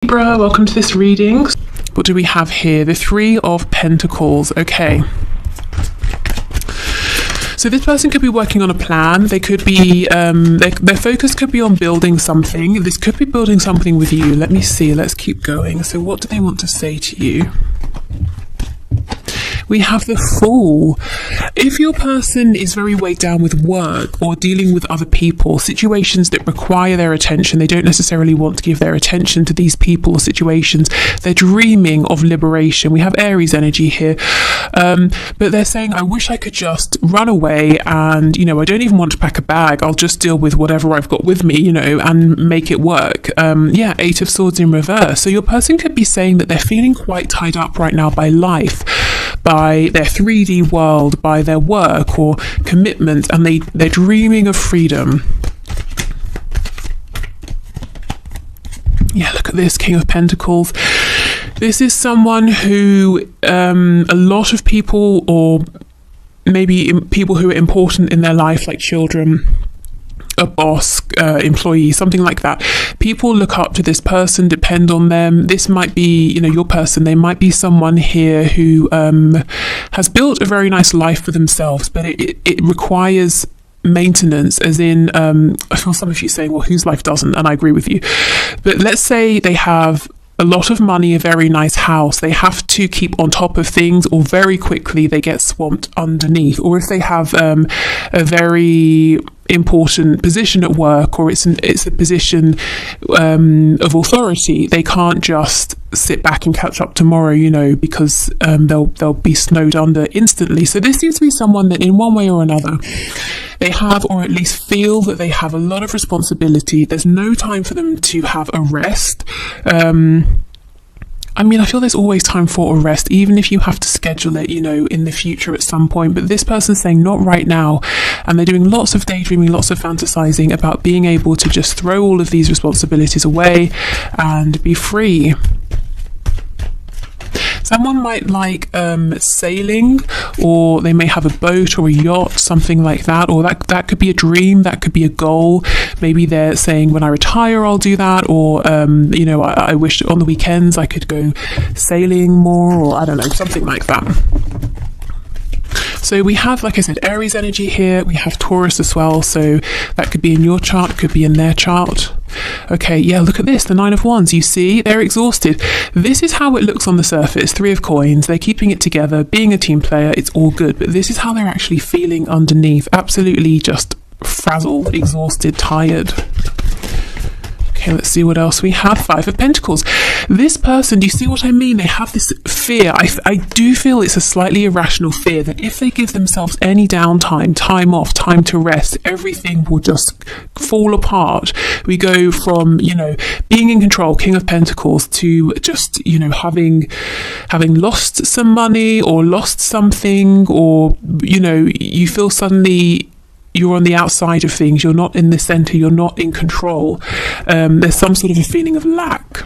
Libra, welcome to this reading. What do we have here? The Three of Pentacles. Okay. So this person could be working on a plan. They could be, their focus could be on building something. This could be building something with you. Let me see. Let's keep going. So what do they want to say to you? We have the Fool. If your person is very weighed down with work or dealing with other people, situations that require their attention, they don't necessarily want to give their attention to these people or situations. They're dreaming of liberation. We have Aries energy here. But they're saying, I wish I could just run away and, I don't even want to pack a bag. I'll just deal with whatever I've got with me, and make it work. Eight of Swords in reverse. So your person could be saying that they're feeling quite tied up right now by life, by their 3D world, by their work or commitment, and they're dreaming of freedom. Yeah, look at this, King of Pentacles. This is someone who a lot of people, or maybe people who are important in their life, like children, a boss, employee, something like that. People look up to this person, depend on them. This might be, your person. They might be someone here who has built a very nice life for themselves, but it requires maintenance, as in, I feel some of you saying, well, whose life doesn't? And I agree with you. But let's say they have a lot of money, a very nice house. They have to keep on top of things, or very quickly they get swamped underneath. Or if they have a very important position at work, or it's a position of authority, they can't just sit back and catch up tomorrow, because they'll be snowed under instantly. So this seems to be someone that in one way or another they have, or at least feel that they have a lot of responsibility. There's no time for them to have a rest. I feel there's always time for a rest, even if you have to schedule it, in the future at some point. But this person's saying not right now. And they're doing lots of daydreaming, lots of fantasizing about being able to just throw all of these responsibilities away and be free. Someone might like sailing, or they may have a boat or a yacht, something like that, or that could be a dream, that could be a goal. Maybe they're saying, when I retire, I'll do that, or I wish on the weekends I could go sailing more, or I don't know, something like that. So we have, like I said, Aries energy here. We have Taurus as well. So that could be in your chart, could be in their chart. Okay, yeah, look at this, the Nine of Wands. You see, they're exhausted. This is how it looks on the surface. Three of Coins. They're keeping it together, being a team player. It's all good. But this is how they're actually feeling underneath. Absolutely just frazzled, exhausted, tired. Okay, let's see what else we have. Five of Pentacles. This person, do you see what I mean? They have this fear. I do feel it's a slightly irrational fear that if they give themselves any downtime, time off, time to rest, everything will just fall apart. We go from, being in control, King of Pentacles, to just, having lost some money or lost something, or, you feel suddenly you're on the outside of things, you're not in the center, you're not in control. There's some sort of a feeling of lack.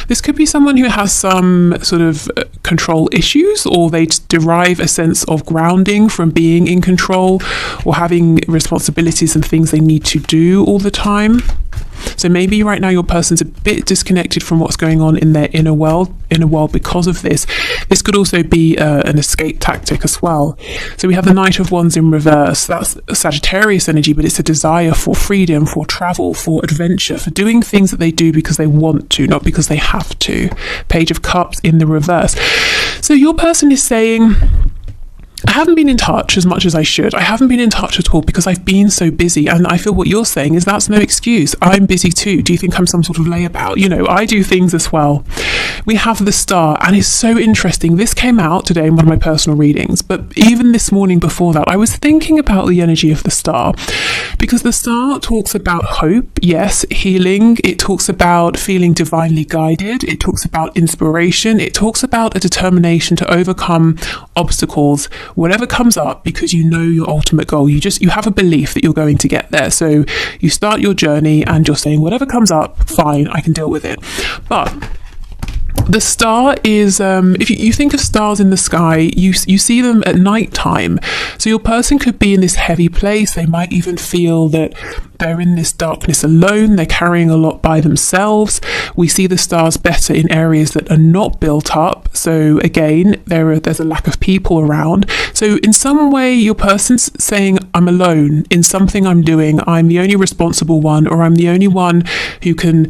This could be someone who has some sort of control issues, or they derive a sense of grounding from being in control or having responsibilities and things they need to do all the time. So maybe right now your person's a bit disconnected from what's going on in their inner world because of this. This could also be an escape tactic as well. So we have the Knight of Wands in reverse. That's Sagittarius energy, but it's a desire for freedom, for travel, for adventure, for doing things that they do because they want to, not because they have to. Page of Cups in the reverse. So your person is saying, I haven't been in touch as much as I should. I haven't been in touch at all because I've been so busy. And I feel what you're saying is that's no excuse. I'm busy too. Do you think I'm some sort of layabout? I do things as well. We have the Star, and it's so interesting. This came out today in one of my personal readings, but even this morning before that, I was thinking about the energy of the Star, because the Star talks about hope, yes, healing. It talks about feeling divinely guided. It talks about inspiration. It talks about a determination to overcome obstacles, whatever comes up, because you know your ultimate goal. You have a belief that you're going to get there. So you start your journey and you're saying, whatever comes up, fine, I can deal with it. But The star is, if you think of stars in the sky, you see them at night time. So your person could be in this heavy place. They might even feel that they're in this darkness alone. They're carrying a lot by themselves. We see the stars better in areas that are not built up. So again, there's a lack of people around. So in some way, your person's saying, I'm alone in something I'm doing. I'm the only responsible one, or I'm the only one who can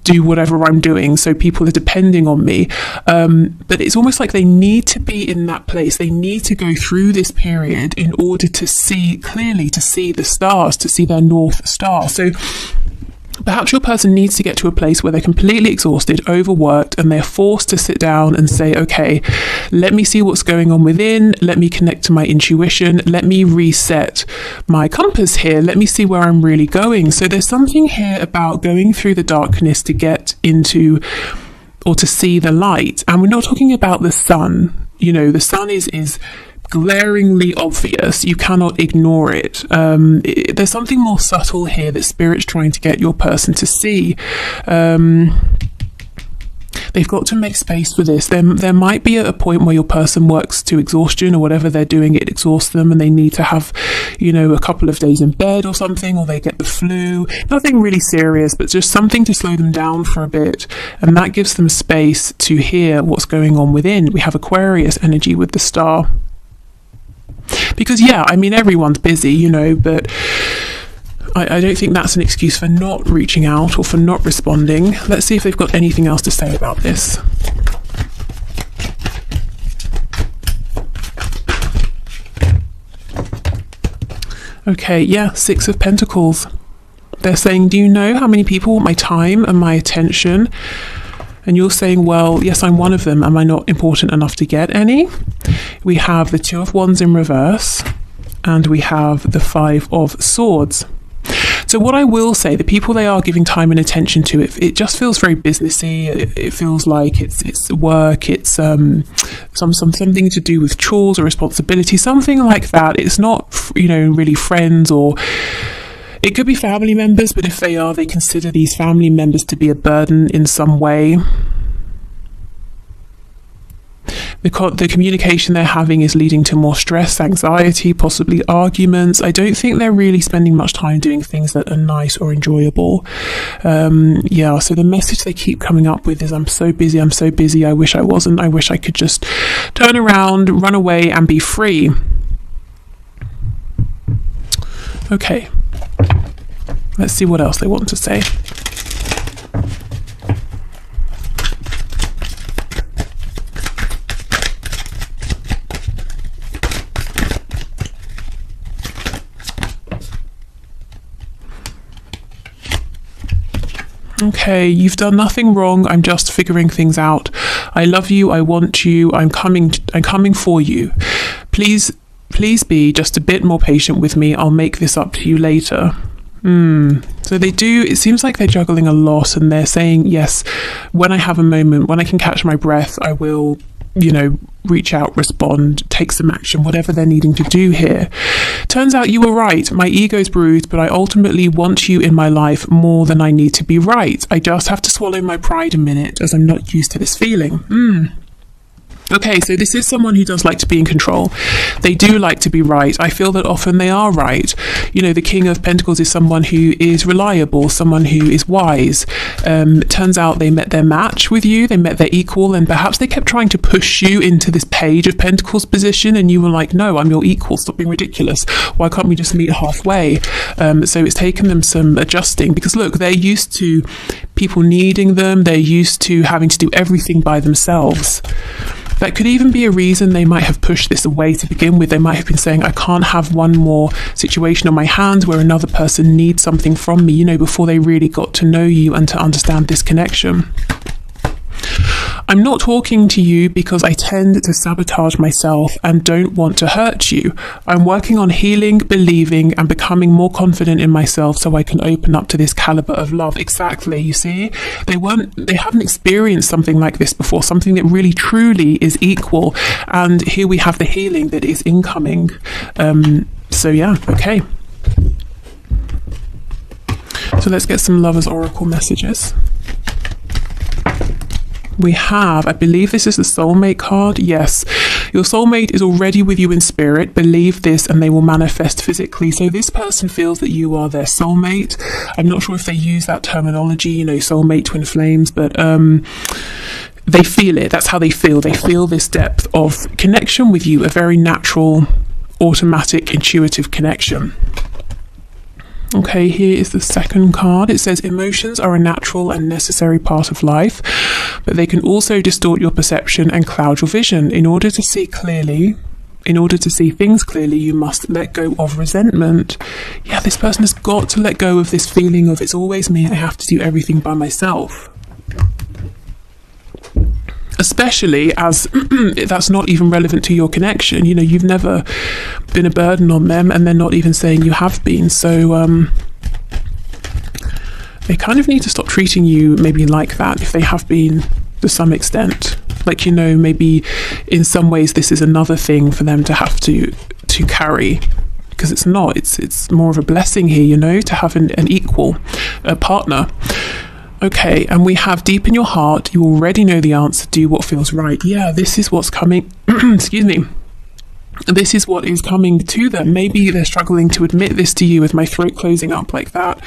do whatever I'm doing, so people are depending on me, but it's almost like they need to be in that place. They need to go through this period in order to see clearly, to see the stars, to see their North Star. So perhaps your person needs to get to a place where they're completely exhausted, overworked, and they're forced to sit down and say, okay, let me see what's going on within. Let me connect to my intuition. Let me reset my compass here. Let me see where I'm really going. So there's something here about going through the darkness to get into or to see the light. And we're not talking about the sun. You know, the sun is glaringly obvious. You cannot ignore it. There's something more subtle here that Spirit's trying to get your person to see. They've got to make space for this. There might be a point where your person works to exhaustion, or whatever they're doing, it exhausts them, and they need to have, you know, a couple of days in bed or something, or they get the flu. Nothing really serious, but just something to slow them down for a bit. And that gives them space to hear what's going on within. We have Aquarius energy with the star. Because, yeah, I mean, everyone's busy, you know, but I don't think that's an excuse for not reaching out or for not responding. Let's see if they've got anything else to say about this. Okay, yeah, Six of Pentacles. They're saying, do you know how many people want my time and my attention? And you're saying, well, yes, I'm one of them. Am I not important enough to get any? We have the Two of Wands in reverse, and we have the Five of Swords. So what I will say, the people they are giving time and attention to, it just feels very businessy. It feels like it's work. It's something to do with chores or responsibility, something like that. It's not, you know, really friends, or it could be family members, but if they are, they consider these family members to be a burden in some way. The communication they're having is leading to more stress, anxiety, possibly arguments. I don't think they're really spending much time doing things that are nice or enjoyable. Yeah, so the message they keep coming up with is, I'm so busy, I wish I wasn't, I wish I could just turn around, run away and be free. Okay, let's see what else they want to say. Okay, you've done nothing wrong. I'm just figuring things out. I love you. I want you. I'm coming for you. Please be just a bit more patient with me. I'll make this up to you later. So they do, it seems like they're juggling a lot, and they're saying, yes, when I have a moment, when I can catch my breath, I will, you know, reach out, respond, take some action, whatever they're needing to do here. Turns out you were right. My ego's bruised, but I ultimately want you in my life more than I need to be right. I just have to swallow my pride a minute, as I'm not used to this feeling. Okay, so this is someone who does like to be in control. They do like to be right. I feel that often they are right. You know, the King of Pentacles is someone who is reliable, someone who is wise. Turns out they met their match with you, they met their equal, and perhaps they kept trying to push you into this Page of Pentacles position, and you were like, no, I'm your equal, stop being ridiculous. Why can't we just meet halfway? So it's taken them some adjusting, because look, they're used to people needing them, they're used to having to do everything by themselves. That could even be a reason they might have pushed this away to begin with. They might have been saying, I can't have one more situation on my hands where another person needs something from me, you know, before they really got to know you and to understand this connection. I'm not talking to you because I tend to sabotage myself and don't want to hurt you. I'm working on healing, believing, and becoming more confident in myself so I can open up to this caliber of love. Exactly, you see? They haven't experienced something like this before, something that really truly is equal. And here we have the healing that is incoming. So yeah, okay. So let's get some Lovers Oracle messages. We have, I believe this is the soulmate card. Yes, your soulmate is already with you in spirit. Believe this and they will manifest physically. So this person feels that you are their soulmate. I'm not sure if they use that terminology, you know, soulmate, twin flames, but they feel it. That's how they feel. They feel this depth of connection with you, a very natural, automatic, intuitive connection. Okay, here is the second card. It says emotions are a natural and necessary part of life, but they can also distort your perception and cloud your vision. In order to see things clearly, you must let go of resentment. Yeah, this person has got to let go of this feeling of it's always me, I have to do everything by myself. Especially as that's not even relevant to your connection. You know, you've never been a burden on them and they're not even saying you have been. So they kind of need to stop treating you maybe like that if they have been to some extent. Like, you know, maybe in some ways this is another thing for them to have to carry, because it's not. It's more of a blessing here, you know, to have an equal partner. Okay, and we have deep in your heart, you already know the answer, do what feels right. Yeah, this is what's coming, excuse me, this is what is coming to them. Maybe they're struggling to admit this to you with my throat closing up like that.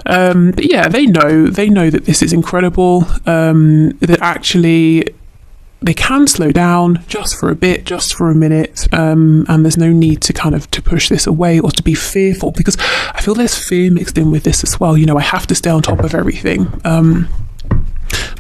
But yeah, they know that this is incredible, that actually they can slow down just for a bit, just for a minute, and there's no need to to push this away or to be fearful, because I feel there's fear mixed in with this as well. You know, I have to stay on top of everything.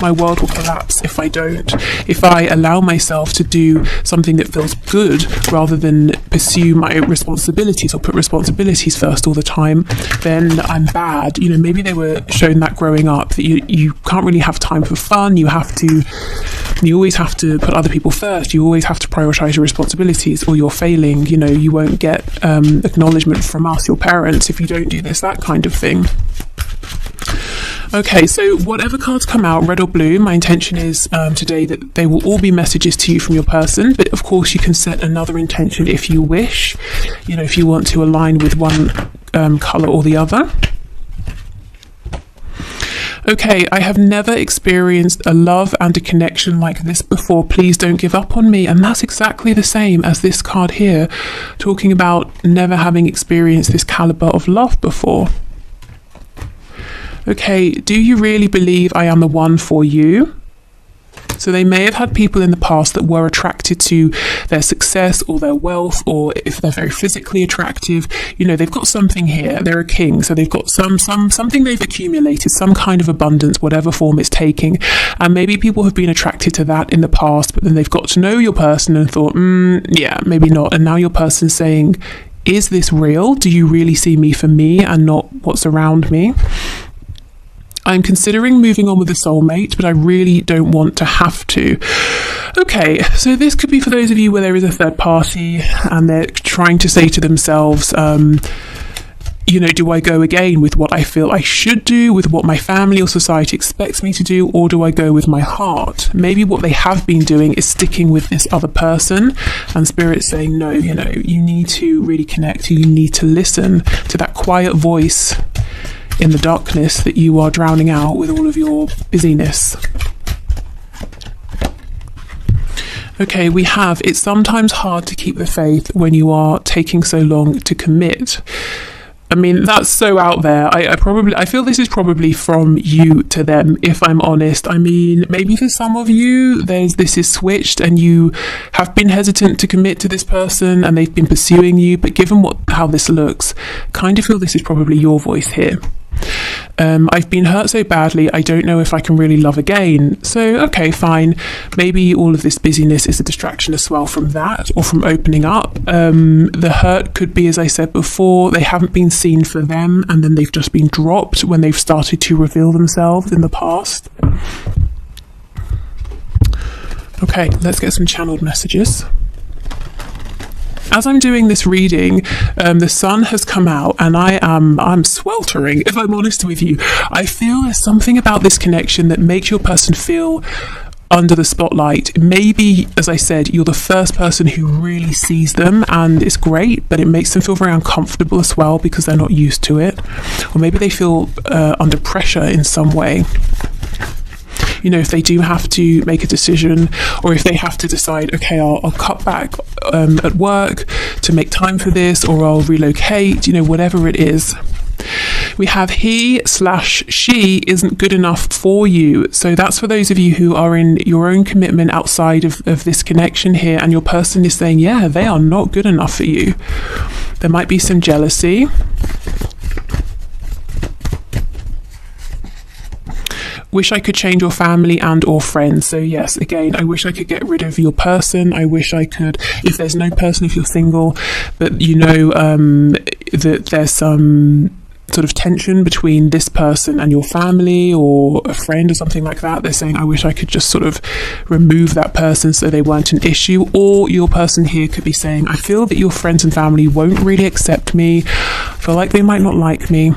My world will collapse if I don't. If I allow myself to do something that feels good rather than pursue my responsibilities or put responsibilities first all the time, then I'm bad. You know, maybe they were shown that growing up, that you can't really have time for fun. You always have to put other people first. You always have to prioritize your responsibilities or you're failing. You know, you won't get acknowledgement from us, your parents, if you don't do this, that kind of thing. Okay, so whatever cards come out, red or blue, my intention is today that they will all be messages to you from your person, but of course you can set another intention if you wish, you know, if you want to align with one colour or the other. Okay, I have never experienced a love and a connection like this before. Please don't give up on me. And that's exactly the same as this card here, talking about never having experienced this calibre of love before. Okay, do you really believe I am the one for you? So they may have had people in the past that were attracted to their success or their wealth, or if they're very physically attractive, you know, they've got something here. They're a king, so they've got something they've accumulated, some kind of abundance, whatever form it's taking. And maybe people have been attracted to that in the past, but then they've got to know your person and thought, yeah, maybe not. And now your person's saying, is this real? Do you really see me for me and not what's around me? I'm considering moving on with a soulmate, but I really don't want to have to. Okay, so this could be for those of you where there is a third party and they're trying to say to themselves, you know, do I go again with what I feel I should do, with what my family or society expects me to do, or do I go with my heart? Maybe what they have been doing is sticking with this other person, and Spirit's saying, no, you know, you need to really connect, you need to listen to that quiet voice in the darkness that you are drowning out with all of your busyness. Okay, we have, it's sometimes hard to keep the faith when you are taking so long to commit. I mean, that's so out there. I feel this is probably from you to them, if I'm honest. I mean, maybe for some of you, this is switched and you have been hesitant to commit to this person and they've been pursuing you. But given how this looks, kind of feel this is probably your voice here. I've been hurt so badly, I don't know if I can really love again. So, okay, fine. Maybe all of this busyness is a distraction as well from that, or from opening up. The hurt could be, as I said before, they haven't been seen for them, and then they've just been dropped when they've started to reveal themselves in the past. Okay, let's get some channeled messages. As I'm doing this reading, the sun has come out and I'm sweltering, if I'm honest with you. I feel there's something about this connection that makes your person feel under the spotlight. Maybe, as I said, you're the first person who really sees them and it's great, but it makes them feel very uncomfortable as well because they're not used to it. Or maybe they feel under pressure in some way. You know, if they do have to make a decision, or if they have to decide, okay, I'll cut back at work to make time for this, or I'll relocate, you know, whatever it is. We have he/she isn't good enough for you. So that's for those of you who are in your own commitment outside of this connection here, and your person is saying, yeah, they are not good enough for you. There might be some jealousy. Wish I could change your family and or friends. So yes, again, I wish I could get rid of your person. I wish I could, if there's no person, if you're single, but you know that there's some sort of tension between this person and your family or a friend or something like that. They're saying, I wish I could just sort of remove that person so they weren't an issue. Or your person here could be saying, I feel that your friends and family won't really accept me. I feel like they might not like me.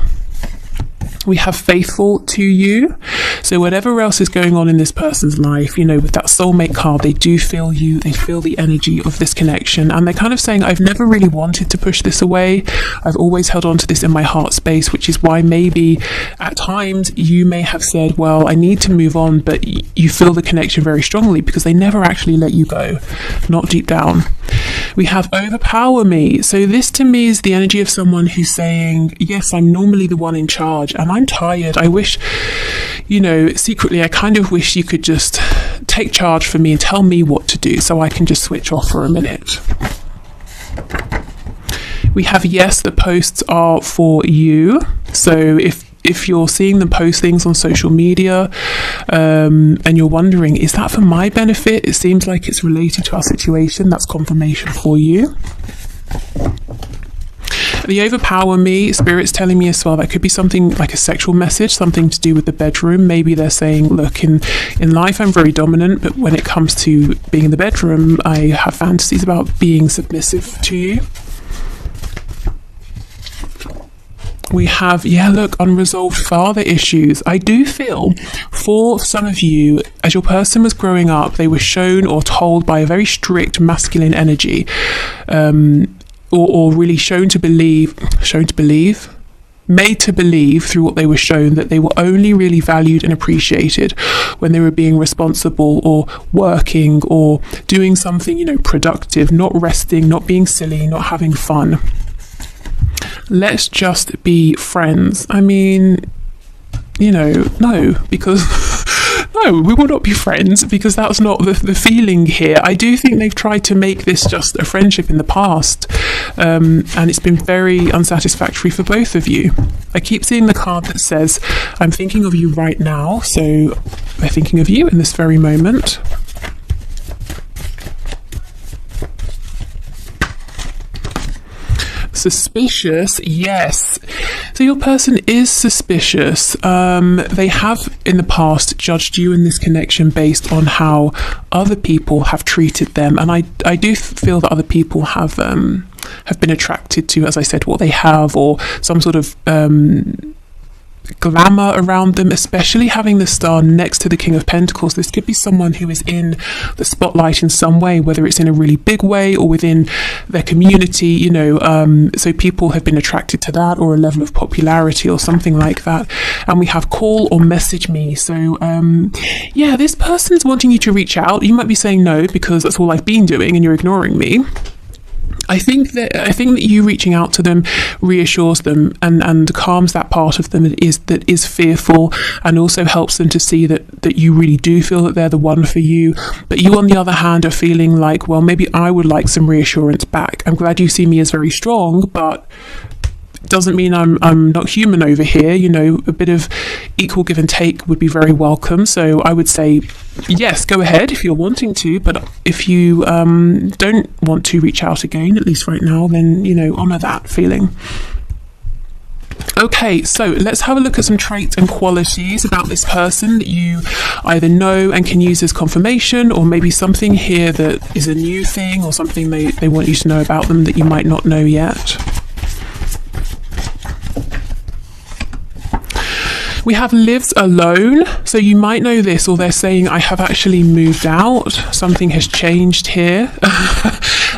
We have faithful to you. So whatever else is going on in this person's life, you know, with that soulmate card, they do feel you, they feel the energy of this connection. And they're kind of saying, I've never really wanted to push this away. I've always held on to this in my heart space, which is why maybe at times you may have said, well, I need to move on, but you feel the connection very strongly because they never actually let you go, not deep down. We have overpower me. So this to me is the energy of someone who's saying, yes, I'm normally the one in charge and I'm tired. I wish, you know, secretly, I kind of wish you could just take charge for me and tell me what to do so I can just switch off for a minute. We have yes, the posts are for you. So if you're seeing them post things on social media and you're wondering, is that for my benefit? It seems like it's related to our situation. That's confirmation for you. The overpower me, Spirit's telling me as well, that could be something like a sexual message, something to do with the bedroom. Maybe they're saying, look, in life I'm very dominant, but when it comes to being in the bedroom, I have fantasies about being submissive to you. We have, yeah, look, unresolved father issues. I do feel for some of you, as your person was growing up, they were shown or told by a very strict masculine energy, or really made to believe through what they were shown that they were only really valued and appreciated when they were being responsible or working or doing something, you know, productive, not resting, not being silly, not having fun. Let's just be friends. I mean, you know, no, because no, we will not be friends because that's not the feeling here. I do think they've tried to make this just a friendship in the past, and it's been very unsatisfactory for both of you. I keep seeing the card that says, I'm thinking of you right now. So they're thinking of you in this very moment. Suspicious, yes. So your person is suspicious. They have in the past judged you in this connection based on how other people have treated them, and I do feel that other people have been attracted to, as I said, what they have, or some sort of glamour around them, especially having the star next to the King of Pentacles. This could be someone who is in the spotlight in some way, whether it's in a really big way or within their community, you know, so people have been attracted to that, or a level of popularity or something like that. And we have call or message me. So yeah, this person's wanting you to reach out. You might be saying no because that's all I've been doing and you're ignoring me. I think that you reaching out to them reassures them and calms that part of them that is fearful, and also helps them to see that you really do feel that they're the one for you. But you, on the other hand, are feeling like, well, maybe I would like some reassurance back. I'm glad you see me as very strong, but doesn't mean I'm not human over here. You know, a bit of equal give and take would be very welcome. So I would say, yes, go ahead if you're wanting to, but if you don't want to reach out again, at least right now, then, you know, honor that feeling. Okay, so let's have a look at some traits and qualities about this person that you either know and can use as confirmation, or maybe something here that is a new thing or something they want you to know about them that you might not know yet. We have lives alone. So you might know this, or they're saying, I have actually moved out. Something has changed here.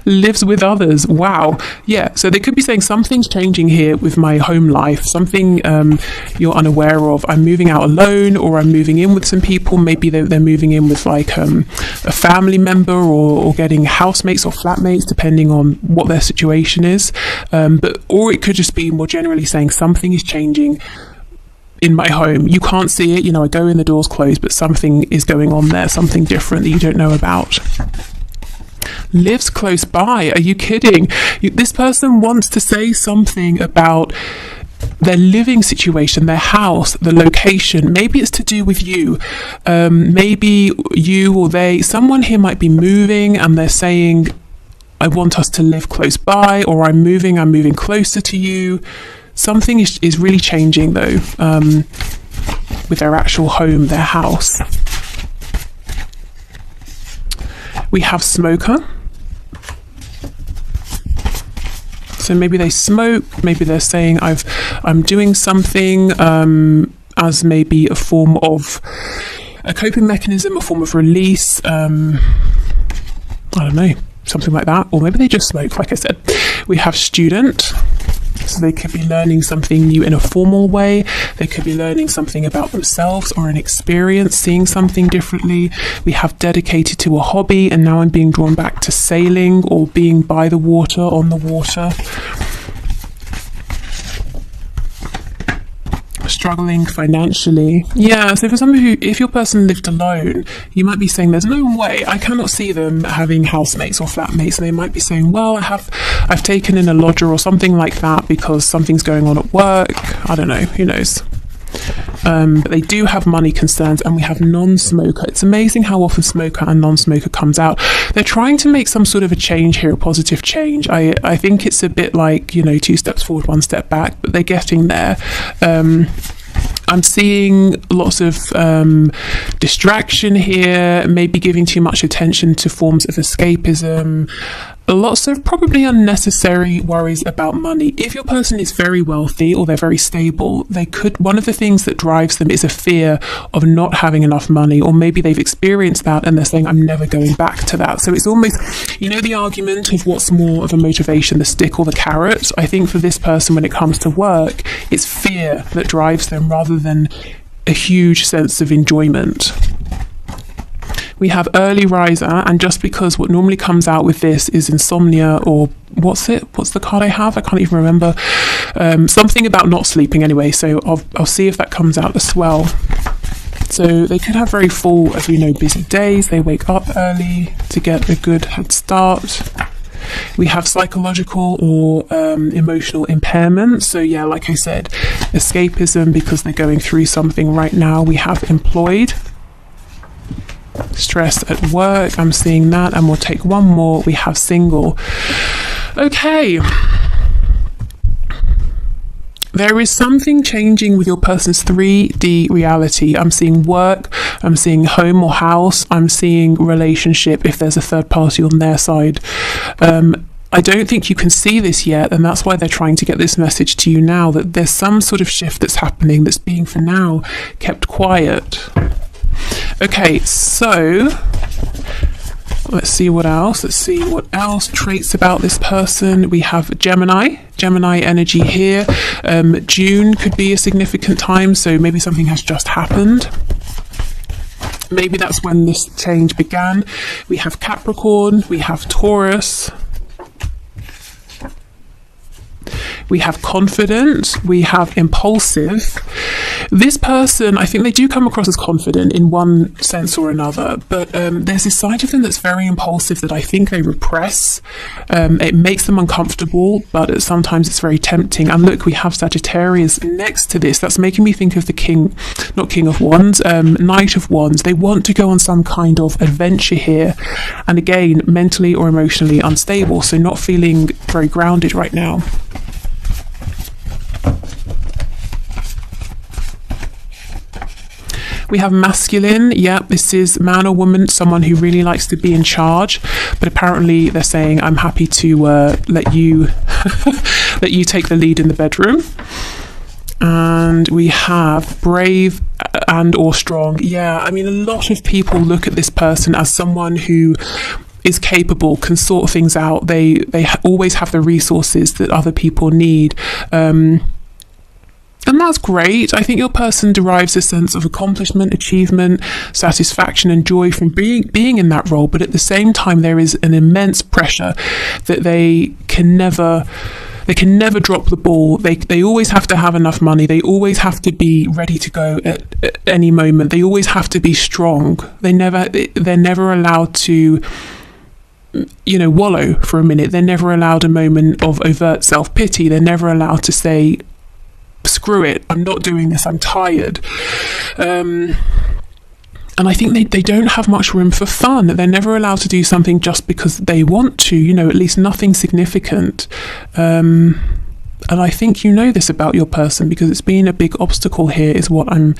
Lives with others. Wow. Yeah. So they could be saying something's changing here with my home life, something you're unaware of. I'm moving out alone, or I'm moving in with some people. Maybe they're moving in with like a family member, or getting housemates or flatmates, depending on what their situation is. Or it could just be more generally saying something is changing in my home. You can't see it, I go in, the door's closed, but something is going on there, something different that you don't know about. Lives close by. Are you kidding? This person wants to say something about their living situation, their house, the location. Maybe it's to do with you. Maybe you or they, someone here might be moving and they're saying, I want us to live close by, or I'm moving closer to you. Something is really changing though, with their actual home, their house. We have smoker. So maybe they smoke, maybe they're saying I'm doing something as maybe a form of a coping mechanism, a form of release. I don't know, something like that. Or maybe they just smoke, like I said. We have student. So they could be learning something new in a formal way. They could be learning something about themselves or an experience, seeing something differently. We have dedicated to a hobby, and now I'm being drawn back to sailing or being by the water, on the water. Struggling financially. Yeah, so for somebody who, if your person lived alone, you might be saying there's no way, I cannot see them having housemates or flatmates. And they might be saying, well, I've taken in a lodger or something like that because something's going on at work. I don't know, who knows. But they do have money concerns, and we have non-smoker. It's amazing how often smoker and non-smoker comes out. They're trying to make some sort of a change here, a positive change. I think it's a bit like, 2 steps forward, 1 step back, but they're getting there. I'm seeing lots of distraction here, maybe giving too much attention to forms of escapism, lots of probably unnecessary worries about money. If your person is very wealthy or they're very stable, one of the things that drives them is a fear of not having enough money, or maybe they've experienced that and they're saying, I'm never going back to that. So it's almost, the argument of what's more of a motivation, the stick or the carrot. I think for this person, when it comes to work, it's fear that drives them rather than a huge sense of enjoyment. We have early riser, and just because what normally comes out with this is insomnia, or what's the card I have? I can't even remember. Something about not sleeping anyway, so I'll see if that comes out as well. So they could have very full, as we know, busy days. They wake up early to get a good head start. We have psychological or emotional impairment. So yeah, like I said, escapism because they're going through something right now. We have employed. Stress at work, I'm seeing that, and we'll take one more. We have single. Okay, there is something changing with your person's 3D reality. I'm seeing work, I'm seeing home or house, I'm seeing relationship if there's a third party on their side. I don't think you can see this yet, and that's why they're trying to get this message to you now, that there's some sort of shift that's happening that's being, for now, kept quiet. Okay, so let's see what else. Traits about this person. We have Gemini energy here. June could be a significant time, so maybe something has just happened. Maybe that's when this change began. We have Capricorn, we have Taurus. We have confident, we have impulsive. This person, I think they do come across as confident in one sense or another, but there's this side of them that's very impulsive that I think they repress. It makes them uncomfortable, but sometimes it's very tempting. And look, we have Sagittarius next to this. That's making me think of the Knight of Wands. They want to go on some kind of adventure here. And again, mentally or emotionally unstable, so not feeling very grounded right now. We have masculine. Yeah, this is man or woman, someone who really likes to be in charge, but apparently they're saying, I'm happy to let you let you take the lead in the bedroom. And we have brave and or strong. Yeah, I mean, a lot of people look at this person as someone who is capable, can sort things out. They always have the resources that other people need. And that's great. I think your person derives a sense of accomplishment, achievement, satisfaction, and joy from being in that role. But at the same time, there is an immense pressure that they can never drop the ball. They always have to have enough money. They always have to be ready to go at any moment. They always have to be strong. They're never allowed to, wallow for a minute. They're never allowed a moment of overt self-pity. They're never allowed to say, screw it, I'm not doing this, I'm tired. And I think they don't have much room for fun. They're never allowed to do something just because they want to, at least nothing significant. And I think this about your person, because it's been a big obstacle here, is what I'm